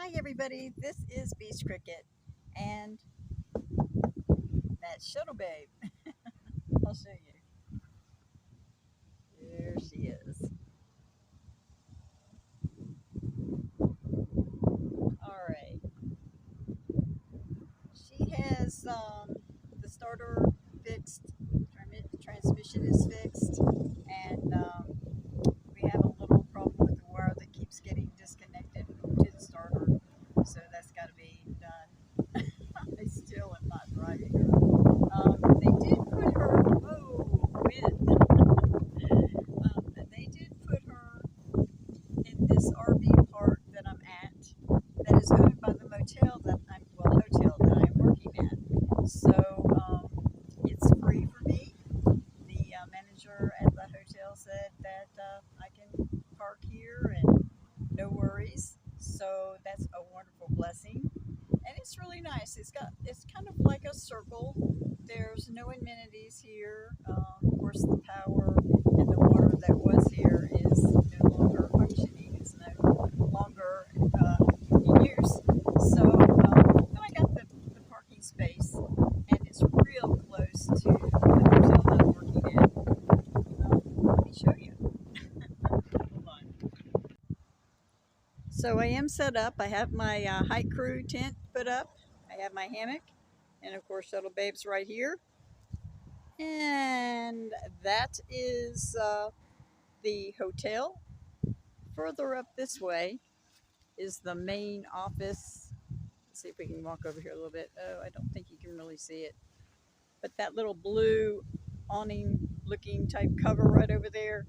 Hi everybody, this is Beachcricket and that's Shuttle Babe. I'll show you. There she is. Alright. She has the starter fixed, transmission is fixed, and we have a little problem with the wire that keeps getting disconnected to the starter, so that's got to be done. I still am not driving her. They did put her, wind. They did put her in this RV park that I'm at, that is owned by the hotel that I'm working at. So it's free for me. The manager at the hotel said that I can park here and no worries. So that's a wonderful blessing. And it's really nice. It's kind of like a circle. There's no amenities here. Of course, the power and the water that was here is no longer functioning. It's no longer in use. So then I got the parking space, and it's real close to the hotel that I'm working at. Let me show you. Hold on. So I am set up. I have my hike crew tent put up. I have my hammock, and of course Shuttle Babe's right here. And that is the hotel. Further up this way is the main office. Let's see if we can walk over here a little bit. Oh, I don't think you can really see it. But that little blue awning looking type cover right over there,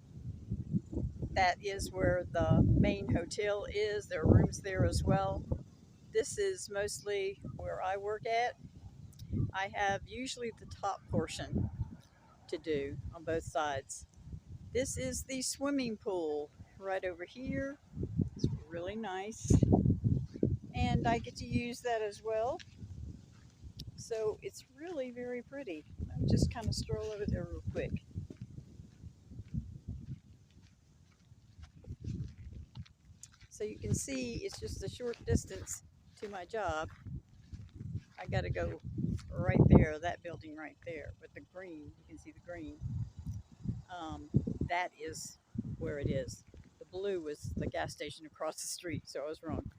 that is where the main hotel is. There are rooms there as well. This is mostly where I work at. I have usually the top portion to do on both sides. This is the swimming pool right over here. It's really nice. And I get to use that as well. So it's really very pretty. I'll just kind of stroll over there real quick. So you can see it's just a short distance to my job. I got to go right there, that building right there with the green. You can see the green. That is where it is. The blue was the gas station across the street, so I was wrong.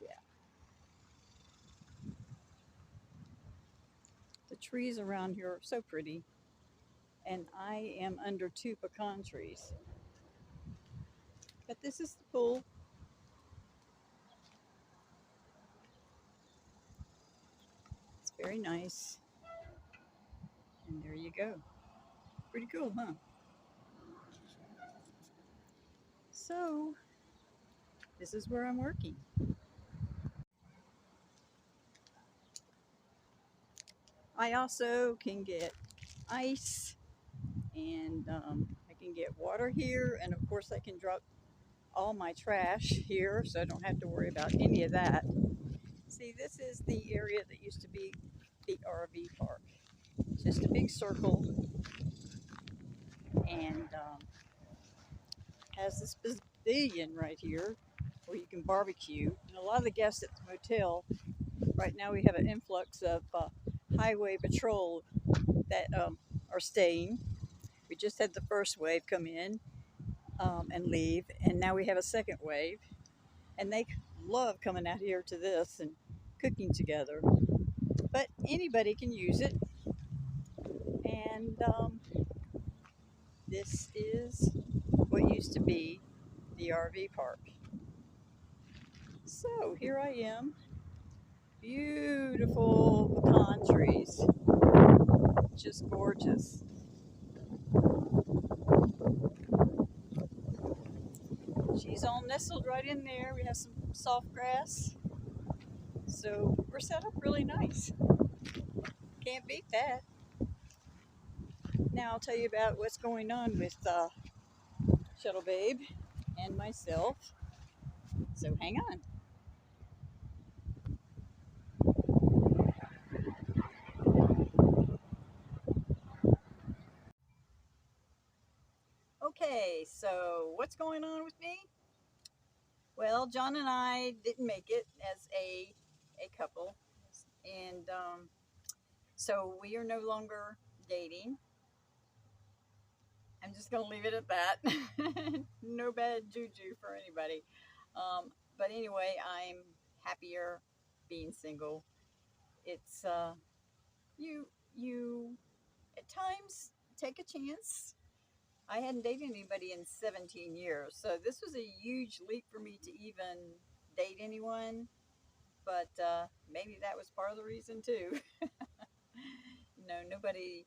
Yeah. The trees around here are so pretty. And I am under 2 pecan trees. But this is the pool. It's very nice. And there you go. Pretty cool, huh? So, this is where I'm working. I also can get ice, and I can get water here, and of course I can drop all my trash here, so I don't have to worry about any of that. See, this is the area that used to be the RV park. It's just a big circle, and has this pavilion right here where you can barbecue. And a lot of the guests at the motel, right now we have an influx of highway patrol that are staying. We just had the first wave come in and leave, and now we have a second wave. And they love coming out here to this and cooking together. But anybody can use it. And this is what used to be the RV park. So here I am. Beautiful pecan trees. Just gorgeous. She's all nestled right in there. We have some soft grass. So we're set up really nice. Can't beat that. Now I'll tell you about what's going on with Shuttle Babe and myself. So hang on. So, what's going on with me? Well, John and I didn't make it as a couple, and so we are no longer dating. I'm just gonna leave it at that. No bad juju for anybody. But anyway, I'm happier being single. It's you you at times take a chance. I hadn't dated anybody in 17 years, so this was a huge leap for me to even date anyone. But maybe that was part of the reason too. Nobody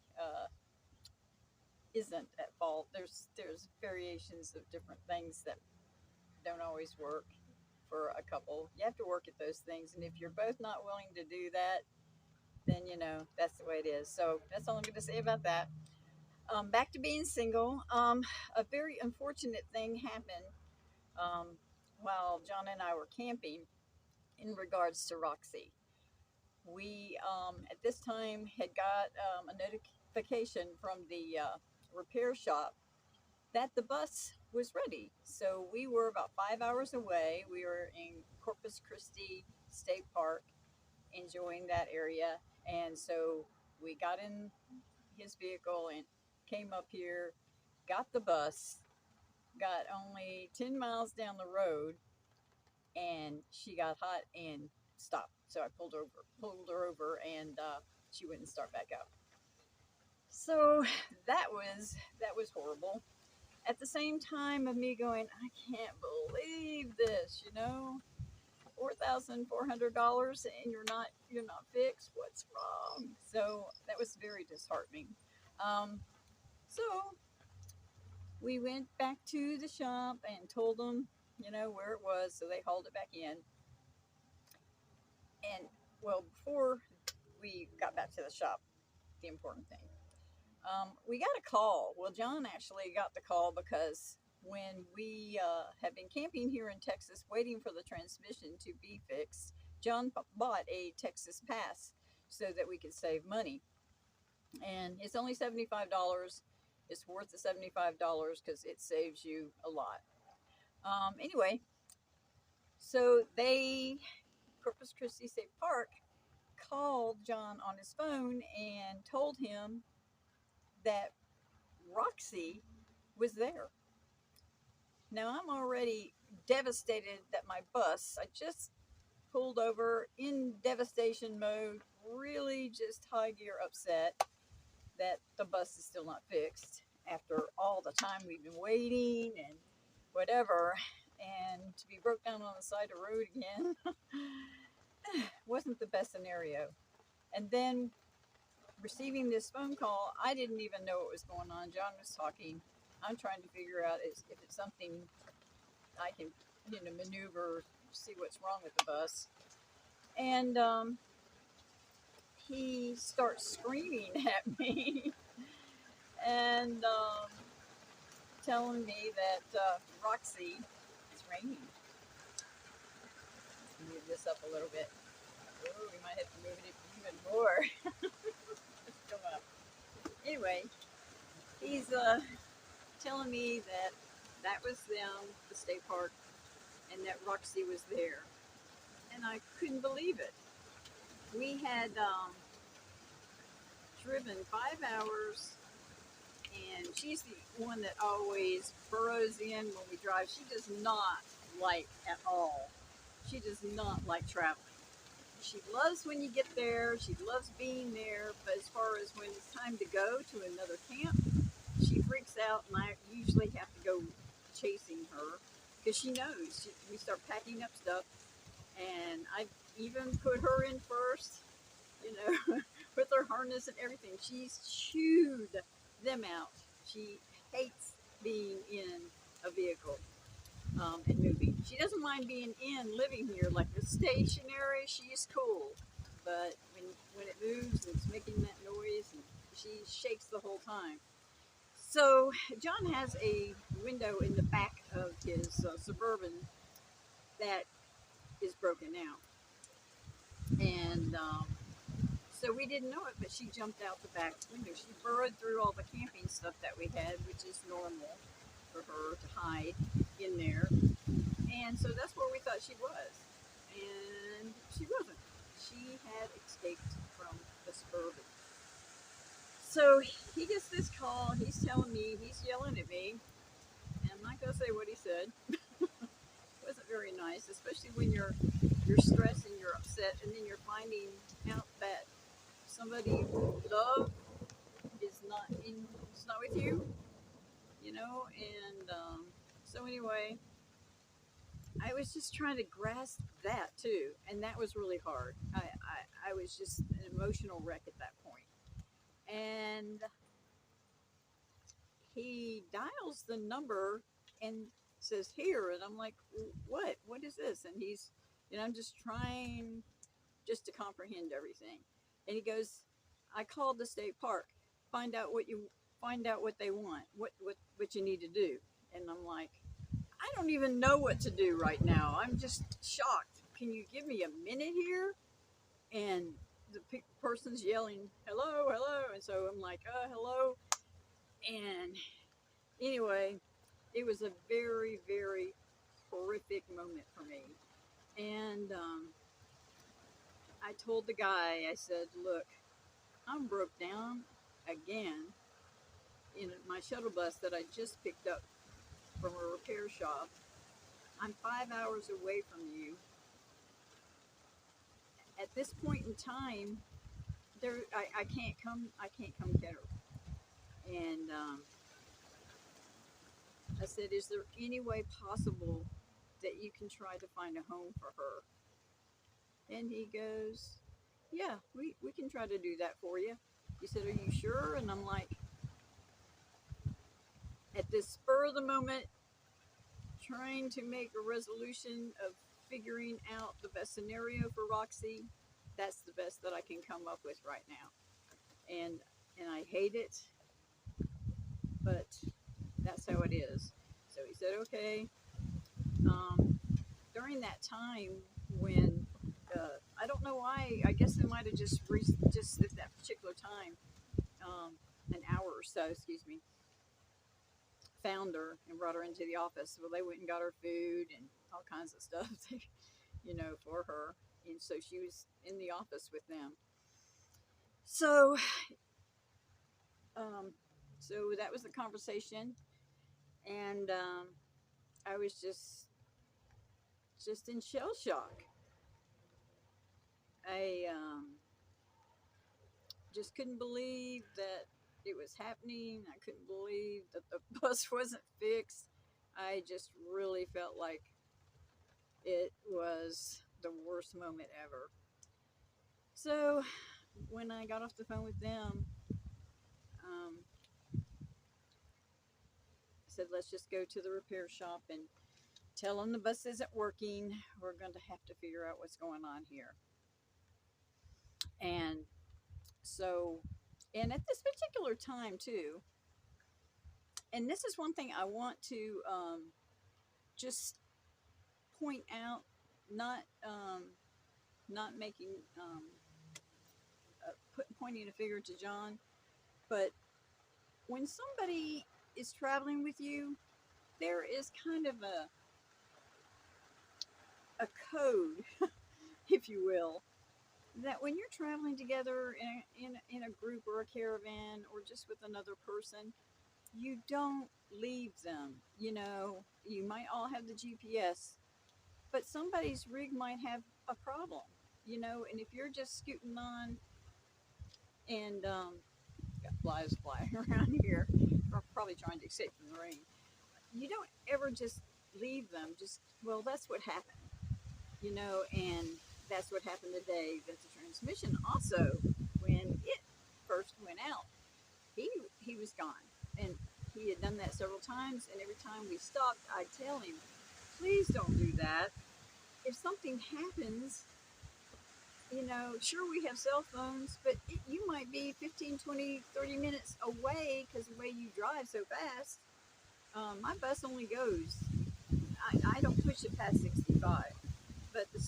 isn't at fault. There's variations of different things that don't always work for a couple. You have to work at those things, and if you're both not willing to do that, then that's the way it is. So that's all I'm going to say about that. Back to being single. A very unfortunate thing happened um, while John and I were camping in regards to Roxy. We at this time had got a notification from the repair shop that the bus was ready. So we were about 5 hours away. We were in Corpus Christi State Park, enjoying that area. And so we got in his vehicle and came up here, got the bus, got only 10 miles down the road, and she got hot and stopped. So I pulled her over, and she wouldn't start back up. So that was horrible. At the same time of me going, I can't believe this, $4,400 and you're not fixed. What's wrong? So that was very disheartening. So we went back to the shop and told them, where it was. So they hauled it back in. And well, before we got back to the shop, the important thing, we got a call. Well, John actually got the call because when we had been camping here in Texas waiting for the transmission to be fixed, John bought a Texas pass so that we could save money. And it's only $75. It's worth the $75 because it saves you a lot. Anyway, so Corpus Christi State Park, called John on his phone and told him that Roxy was there. Now I'm already devastated that my bus, I just pulled over in devastation mode, really just high gear upset that the bus is still not fixed after all the time we've been waiting and whatever. And to be broke down on the side of the road again wasn't the best scenario. And then receiving this phone call, I didn't even know what was going on. John was talking. I'm trying to figure out if it's something I can, maneuver, see what's wrong with the bus. And he starts screaming at me and telling me that Roxy, it's raining. Let's move this up a little bit. Oh, we might have to move it even more. Let's go up. Anyway, he's telling me that was them, the state park, and that Roxy was there. And I couldn't believe it. We had driven 5 hours, and she's the one that always burrows in when we drive. She does not like at all. She does not like traveling. She loves when you get there. She loves being there. But as far as when it's time to go to another camp, she freaks out, and I usually have to go chasing her because she knows. We start packing up stuff, and I even put her in first, with her harness and everything. She's chewed them out. She hates being in a vehicle and moving. She doesn't mind being living here, like the stationary. She's cool, but when it moves and it's making that noise, and she shakes the whole time. So John has a window in the back of his Suburban that is broken out, and so we didn't know it, but she jumped out the back window. She burrowed through all the camping stuff that we had, which is normal. for her to hide in there. And so that's where we thought she was. And she wasn't. She had escaped from the suburban. So he gets this call. He's telling me, he's yelling at me. And I'm not going to say what he said. It wasn't very nice, especially when you're stressed and you're upset, and then you're finding out that somebody you love is not with you, you know. And so anyway, I was just trying to grasp that too, and that was really hard. I was just an emotional wreck at that point. And he dials the number and says here, and I'm like, what is this? And he's, I'm just trying just to comprehend everything. And he goes, I called the state park, find out what you find out what they want, what you need to do. And I'm like, I don't even know what to do right now. I'm just shocked. Can you give me a minute here? And the person's yelling, hello, hello. And so I'm like, hello. And anyway, it was a very, very horrific moment for me. And I told the guy, I said, look, I'm broke down again in my shuttle bus that I just picked up from a repair shop. I'm 5 hours away from you. At this point in time, I can't come get her. And I said, is there any way possible that you can try to find a home for her? And he goes, yeah, we can try to do that for you. He said, are you sure? And I'm like, at this spur of the moment, trying to make a resolution of figuring out the best scenario for Roxy, that's the best that I can come up with right now. And I hate it, but that's how it is. So he said, okay. Um, During that time when I don't know why, I guess they might have just at that particular time, an hour or so, excuse me, found her and brought her into the office. Well, they went and got her food and all kinds of stuff, for her. And so she was in the office with them. So, um, so that was the conversation, and I was just in shell shock. I just couldn't believe that it was happening. I couldn't believe that the bus wasn't fixed. I just really felt like it was the worst moment ever. So when I got off the phone with them, I said, let's just go to the repair shop and tell them the bus isn't working. We're going to have to figure out what's going on here. And so, and at this particular time, too, and this is one thing I want to just point out, not not making pointing a finger to John, but when somebody is traveling with you, there is kind of a code, if you will, that when you're traveling together in a group or a caravan or just with another person, you don't leave them. You might all have the GPS, but somebody's rig might have a problem, and if you're just scooting on and got flies flying around here, probably trying to escape from the rain, you don't ever just leave them. Just, well, that's what happened, and that's what happened today. That the transmission also, when it first went out, he he was gone, and he had done that several times. And every time we stopped, I'd tell him, please don't do that. If something happens, sure, we have cell phones, but you might be 15, 20, 30 minutes away because the way you drive so fast. My bus only goes, I don't push it past 65, but the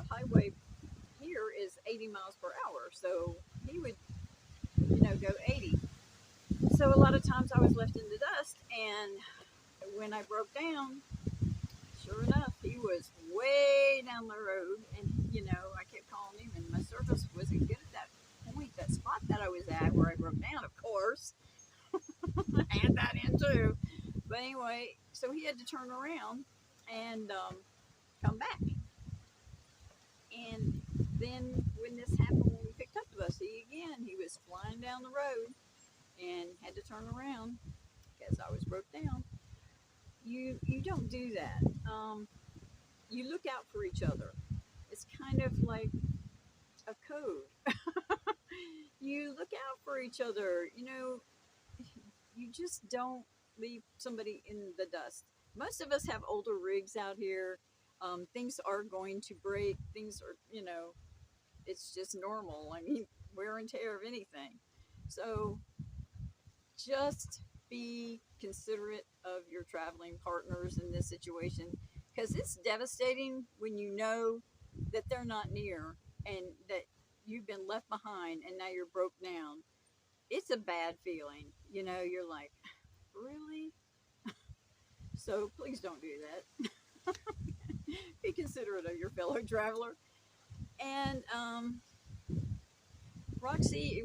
highway here is 80 miles per hour. So he would, go 80. So a lot of times I was left in the dust, when I broke down, sure enough, he was way down the road, and I kept calling him, and my service wasn't good at that point, that spot that I was at where I broke down. Of course, I had that in too. But anyway, so he had to turn around and come back. And then when this happened, when we picked up the bus, he was flying down the road and had to turn around because I was broke down. You don't do that. You look out for each other. It's kind of like a code. You look out for each other. You just don't leave somebody in the dust. Most of us have older rigs out here. Things are going to break. Things are, it's just normal. I mean, wear and tear of anything. So just be considerate of your traveling partners in this situation because it's devastating when you know that they're not near and that you've been left behind and now you're broke down. It's a bad feeling. You're like, really? So please don't do that. Be considerate of your fellow traveler. And Roxy,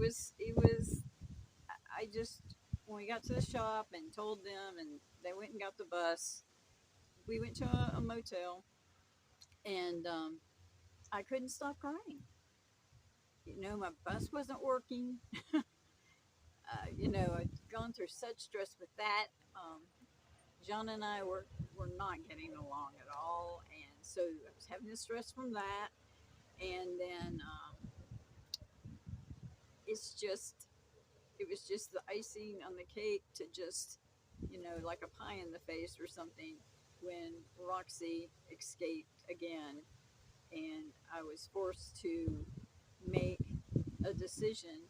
I just, when we got to the shop and told them, and they went and got the bus, we went to a motel, and I couldn't stop crying. My bus wasn't working. I'd gone through such stress with that. John and I were not getting along at all, and so I was having the stress from that. And then it's just it was just the icing on the cake to just like a pie in the face or something when Roxy escaped again, and I was forced to make a decision.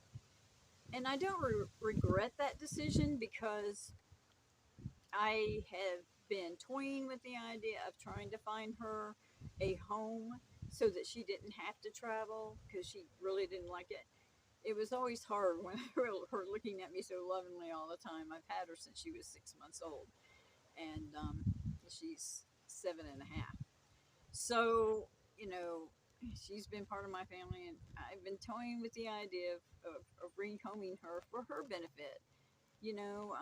And I don't regret that decision because I have been toying with the idea of trying to find her a home so that she didn't have to travel because she really didn't like it. It was always hard when her looking at me so lovingly all the time. I've had her since she was 6 months old, and she's 7.5. So, you know, she's been part of my family, and I've been toying with the idea of recombing her for her benefit. You know,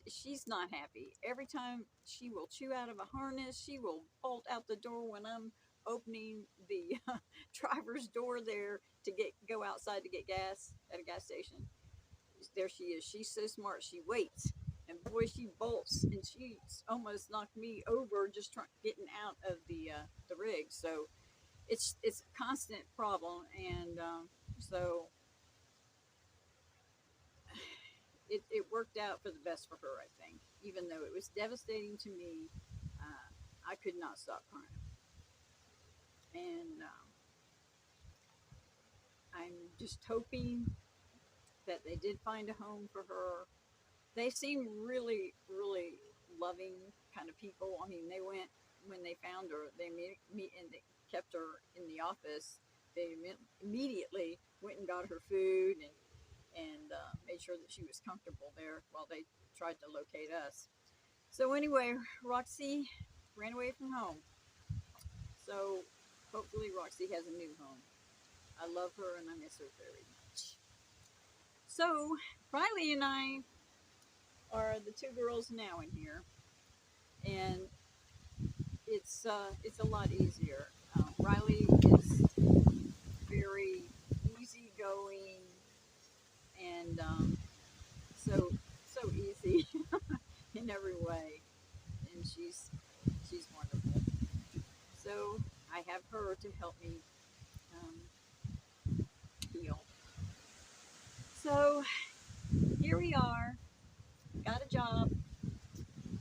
she's not happy. Every time she will chew out of a harness, she will bolt out the door when I'm opening the driver's door there to go outside to get gas at a gas station. There she is. She's so smart. She waits, and boy, she bolts, and she's almost knocked me over just getting out of the rig. So it's a constant problem, and so it worked out for the best for her, I think. Even though it was devastating to me, I could not stop crying. And I'm just hoping that they did find a home for her. They seem really, really loving kind of people. I mean, they went when they found her. They meet and they kept her in the office. They immediately went and got her food and made sure that she was comfortable there while they tried to locate us. So anyway, Roxy ran away from home. So hopefully Roxy has a new home. I love her and I miss her very much. So Riley and I are the two girls now in here, and it's a lot easier. Riley is very easygoing and so easy in every way, and she's wonderful. So I have her to help me heal. So here we are. Got a job.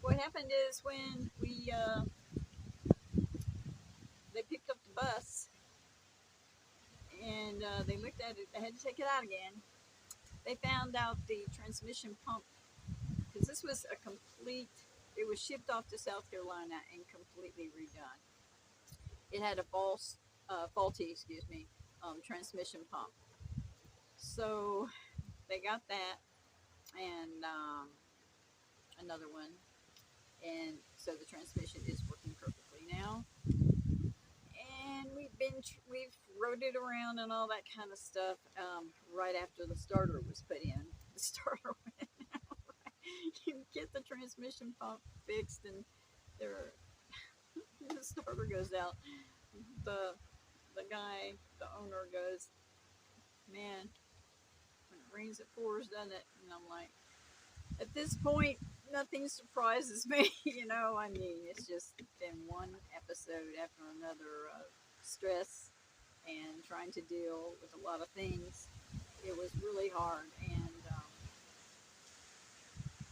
What happened is when we they picked up the bus and they looked at it, they had to take it out again. They found out the transmission pump because this was a complete. It was shipped off to South Carolina and completely redone. It had a faulty, excuse me, transmission pump. So they got that and another one, and so the transmission is working perfectly now. And we've rode it around and all that kind of stuff. Right after the starter was put in, the starter went out. You get the transmission pump fixed, and there the starter goes out. The the guy, the owner, goes, "Man, when it rains, it pours, doesn't it?" And I'm like, at this point, nothing surprises me. I mean, it's just been one episode after another of stress and trying to deal with a lot of things. It was really hard, and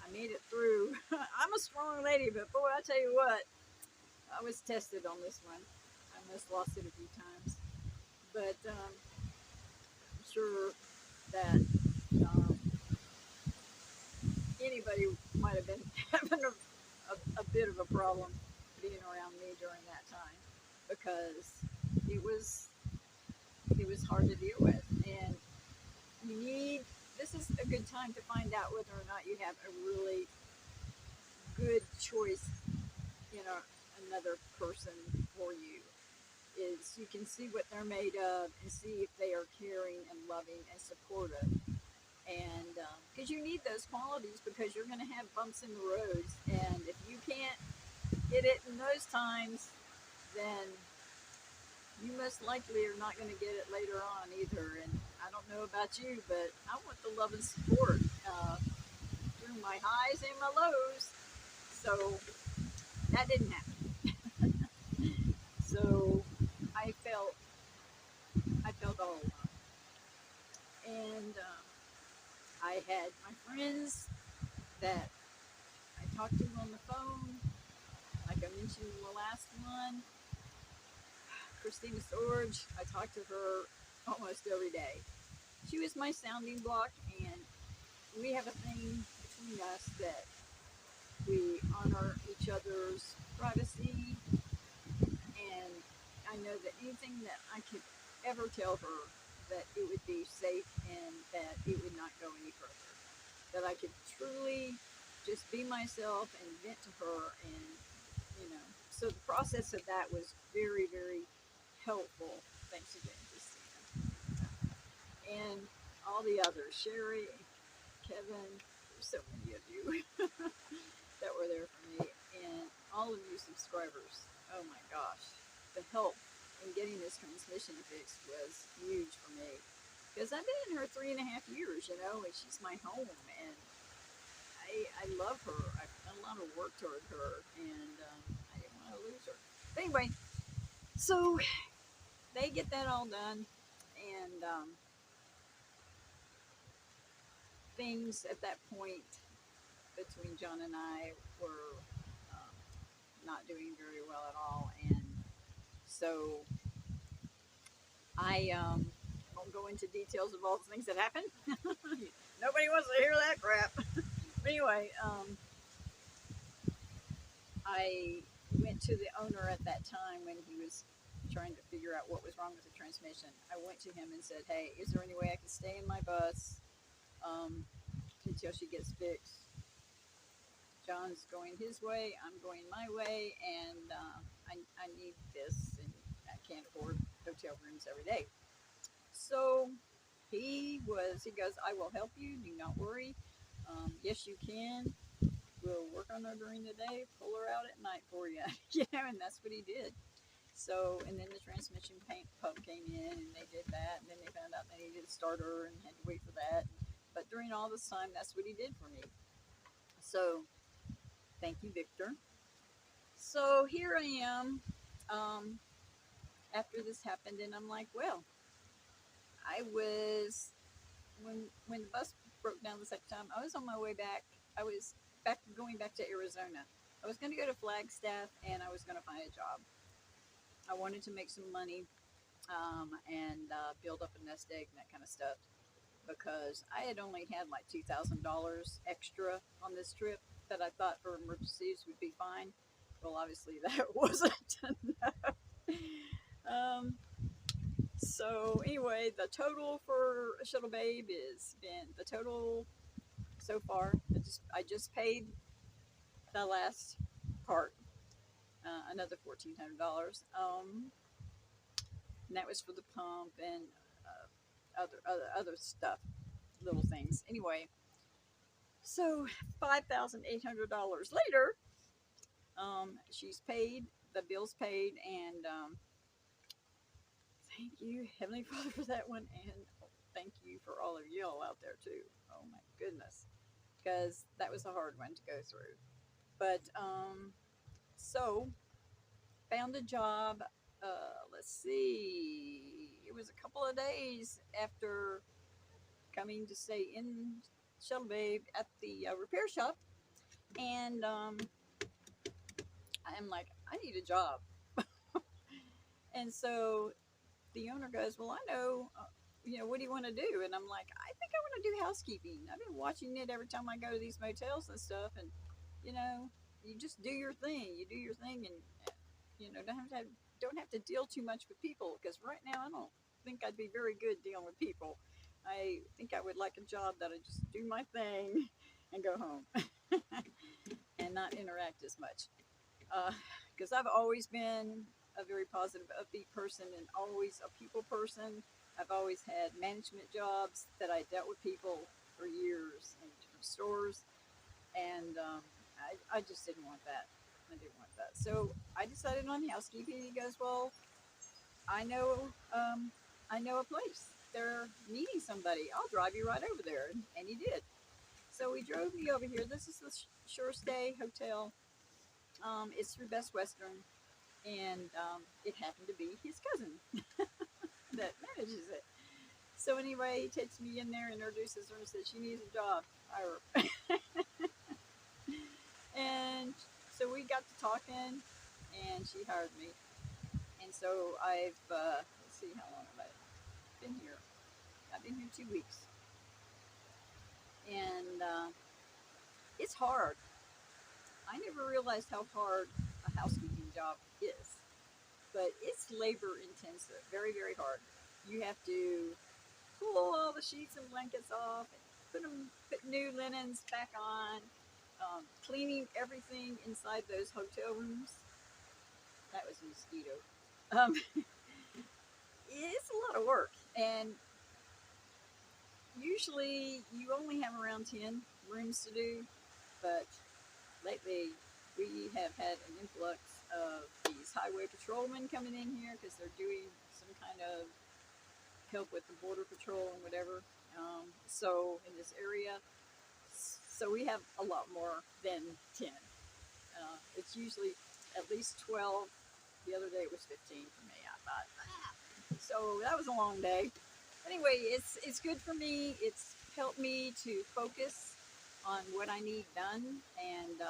I made it through. I'm a strong lady, but boy, I tell you what, I was tested on this one. I almost lost it a few times, but I'm sure that um, anybody might have been having a bit of a problem being around me during that time, because it was it was hard to deal with, and you need this is a good time to find out whether or not you have a really good choice, another person for you. Is you can see what they're made of and see if they are caring and loving and supportive. And because you need those qualities, because you're going to have bumps in the roads, and if you can't hit it in those times, then you most likely are not going to get it later on either. And I don't know about you, but I want the love and support through my highs and my lows. So that didn't happen. So I felt I felt all alone, and I had my friends that I talked to on the phone, like I mentioned in the last one. Christina Storage, I talked to her almost every day. She was my sounding block, and we have a thing between us that we honor each other's privacy, and I know that anything that I could ever tell her, that it would be safe and that it would not go any further. That I could truly just be myself and vent to her, and so the process of that was very, very helpful. Thanks again, Christina, and all the others, Sherry, Kevin, there's so many of you that were there for me, and all of you subscribers. Oh my gosh, the help in getting this transmission fixed was huge for me, because I've been in her 3.5 years, and she's my home, and I love her. I've done a lot of work toward her, and I didn't want to lose her. But anyway, so they get that all done, and things at that point between John and I were um, not doing very well at all, and so I won't go into details of all the things that happened. Nobody wants to hear that crap. But anyway, I went to the owner at that time when he was trying to figure out what was wrong with the transmission. I went to him and said, "Hey, is there any way I can stay in my bus um, until she gets fixed? John's going his way, I'm going my way, and I need this, and I can't afford hotel rooms every day." So he goes, "I will help you, do not worry. Yes, you can. We'll work on her during the day, pull her out at night for you." And that's what he did. So, and then the transmission paint pump came in, and they did that, and then they found out they needed a starter and had to wait for that. But during all this time, that's what he did for me. So, thank you, Victor. So here I am, um, after this happened, and I'm like, well, I was when the bus broke down the second time. I was on my way back. I was going back to Arizona. I was going to go to Flagstaff, and I was going to find a job. I wanted to make some money, and build up a nest egg and that kind of stuff, because I had only had like $2,000 extra on this trip that I thought for emergencies would be fine. Well, obviously that wasn't enough. Um, so anyway, the total for Shuttle Babe is been the total so far. I just paid the last. part, another $1,400. And that was for the pump and other stuff, little things. Anyway, so $5,800 later, she's paid, the bill's paid, and thank you, Heavenly Father, for that one, and thank you for all of y'all out there too. Oh my goodness, because that was a hard one to go through. But so found a job. Let's see, it was a couple of days after coming to stay in Shuttle at the repair shop, and I'm like, I need a job, and so the owner goes, well, I know, what do you want to do? And I'm like, I think I want to do housekeeping. I've been watching it every time I go to these motels and stuff. And, you know, you just do your thing. You do your thing and, don't have to deal too much with people. Because right now, I don't think I'd be very good dealing with people. I think I would like a job that I just do my thing and go home and not interact as much. Because I've always been a very positive, upbeat person and always a people person. I've always had management jobs that I dealt with people for years in different stores, and I just didn't want that. I didn't want that. So I decided on housekeeping. He goes, well, I know, I know a place. They're needing somebody. I'll drive you right over there, and he did. So he drove me over here. This is the Shore Stay Hotel. It's through Best Western, and it happened to be his cousin that manages it. So anyway, he takes me in there, introduces her, and says she needs a job. Hire her. And so we got to talking, and she hired me. And so I've let's see, how long have I been here? I've been here 2 weeks, and it's hard. I never realized how hard a housekeeping job is, but it's labor intensive, very, very hard. You have to pull all the sheets and blankets off, and put new linens back on, cleaning everything inside those hotel rooms. That was a mosquito. Um, it's a lot of work, and usually you only have around 10 rooms to do, but lately we have had an influx of these highway patrolmen coming in here because they're doing some kind of help with the border patrol and whatever. So in this area, so we have a lot more than 10. It's usually at least 12. The other day it was 15 for me. I thought, so that was a long day. Anyway, it's good for me. It's helped me to focus on what I need done, and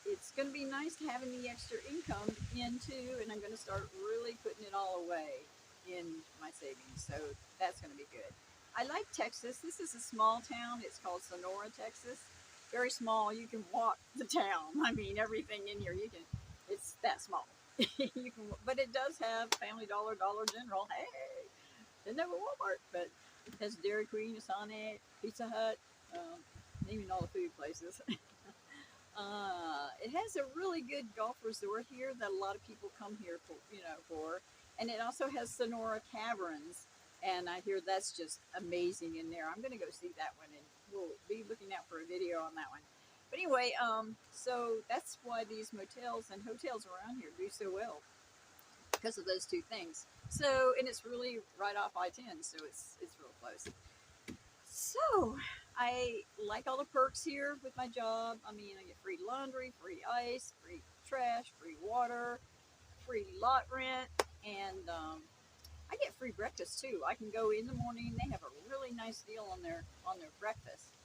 it's going to be nice having the extra income into, and I'm going to start really putting it all away in my savings. So that's going to be good. I like Texas. This is a small town. It's called Sonora, Texas. Very small. You can walk the town. I mean, everything in here you can. It's that small. You can, but it does have Family Dollar, Dollar General. Hey, doesn't have a Walmart, but it has Dairy Queen, Sonic, Pizza Hut, naming all the food places. It has a really good golf resort here that a lot of people come here for, and it also has Sonora Caverns, and I hear that's just amazing in there. I'm going to go see that one, and we'll be looking out for a video on that one. But anyway, so that's why these motels and hotels around here do so well, because of those two things. So, and it's really right off I-10, so it's real close. So, I like all the perks here with my job. I mean, I get free laundry, free ice, free trash, free water, free lot rent, and I get free breakfast too. I can go in the morning. They have a really nice deal on their breakfast.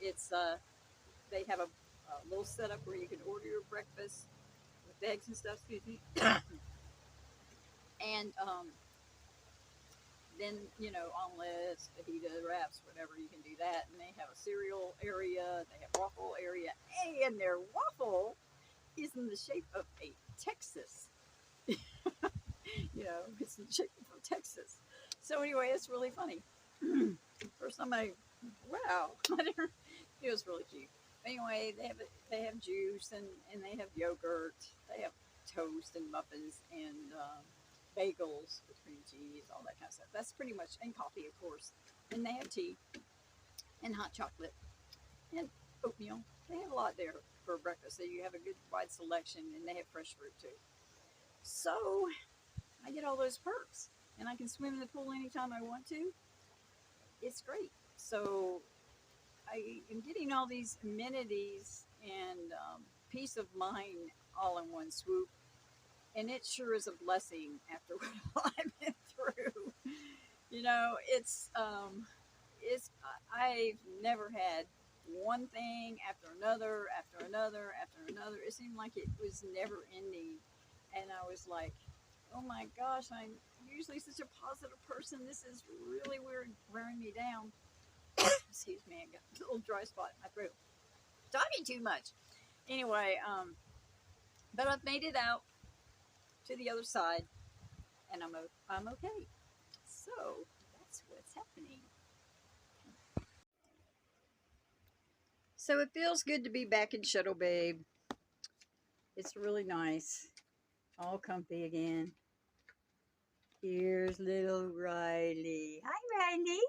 It's they have a little setup where you can order your breakfast with eggs and stuff. Excuse me. And then omelets, fajita wraps, whatever, you can do that. And they have a cereal area, they have waffle area, and their waffle is in the shape of a Texas. It's in the shape of Texas. So anyway, it's really funny. First time wow, it was really cute. anyway, they have juice and they have yogurt. They have toast and muffins and bagels with cream cheese, all that kind of stuff. That's pretty much, and coffee, of course. And they have tea and hot chocolate and oatmeal. They have a lot there for breakfast. So you have a good wide selection, and they have fresh fruit too. So I get all those perks, and I can swim in the pool anytime I want to. It's great. So I am getting all these amenities and peace of mind all in one swoop, and it sure is a blessing after what I've been through. You know, it's I've never had one thing after another, after another, after another. It seemed like it was never ending, and I was like, oh my gosh, I'm usually such a positive person. This is really weird, wearing me down. Excuse me, I got a little dry spot in my throat. Talking too much. Anyway, but I've made it out to the other side, and I'm okay. So that's what's happening. So it feels good to be back in Shuttle, babe. It's really nice. All comfy again. Here's little Riley. Hi, Riley.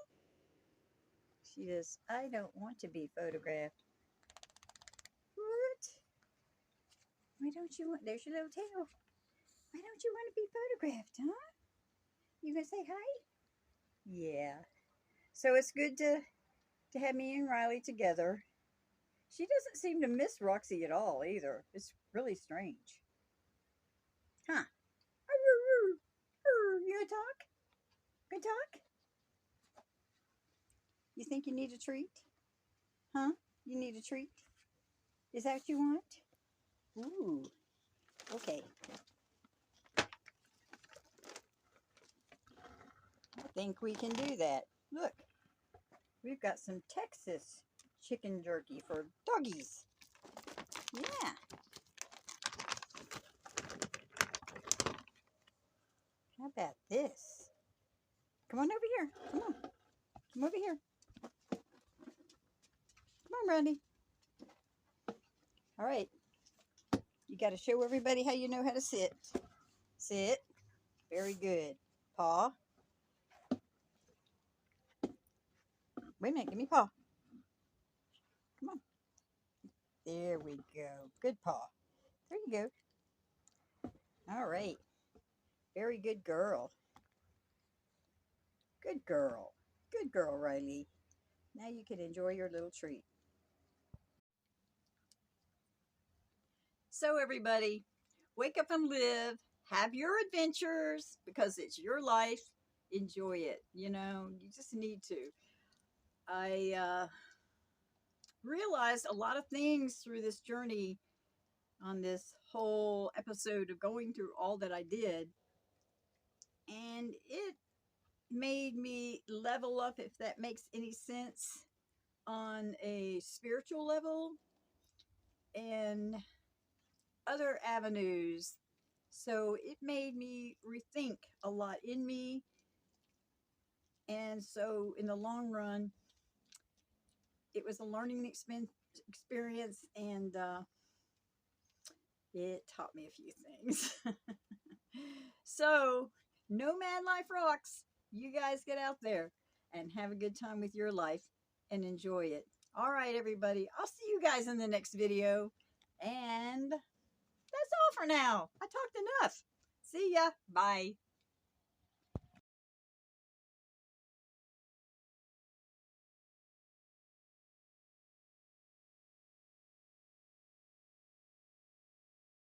She says, I don't want to be photographed. What? Why don't you want, there's your little tail. Why don't you want to be photographed, huh? You gonna say hi? Yeah. So it's good to have me and Riley together. She doesn't seem to miss Roxy at all either. It's really strange. Huh? You gonna talk? Gonna talk? You think you need a treat? Huh? You need a treat? Is that what you want? Ooh. Okay. I think we can do that. Look, we've got some Texas chicken jerky for doggies. Yeah. How about this? Come on over here. Come on. Come over here. Come on, Randy. All right. You got to show everybody how you know how to sit. Sit. Very good. Paw. Wait a minute. Give me paw. Come on. There we go. Good paw. There you go. All right. Very good girl. Good girl. Good girl, Riley. Now you can enjoy your little treat. So everybody, wake up and live. Have your adventures because it's your life. Enjoy it. You know, you just need to. I realized a lot of things through this journey on this whole episode of going through all that I did. And it made me level up, if that makes any sense, on a spiritual level and other avenues. So it made me rethink a lot in me. And so in the long run, it was a learning experience, and it taught me a few things. So, Nomad Life rocks. You guys get out there and have a good time with your life and enjoy it. All right, everybody. I'll see you guys in the next video. And that's all for now. I talked enough. See ya. Bye.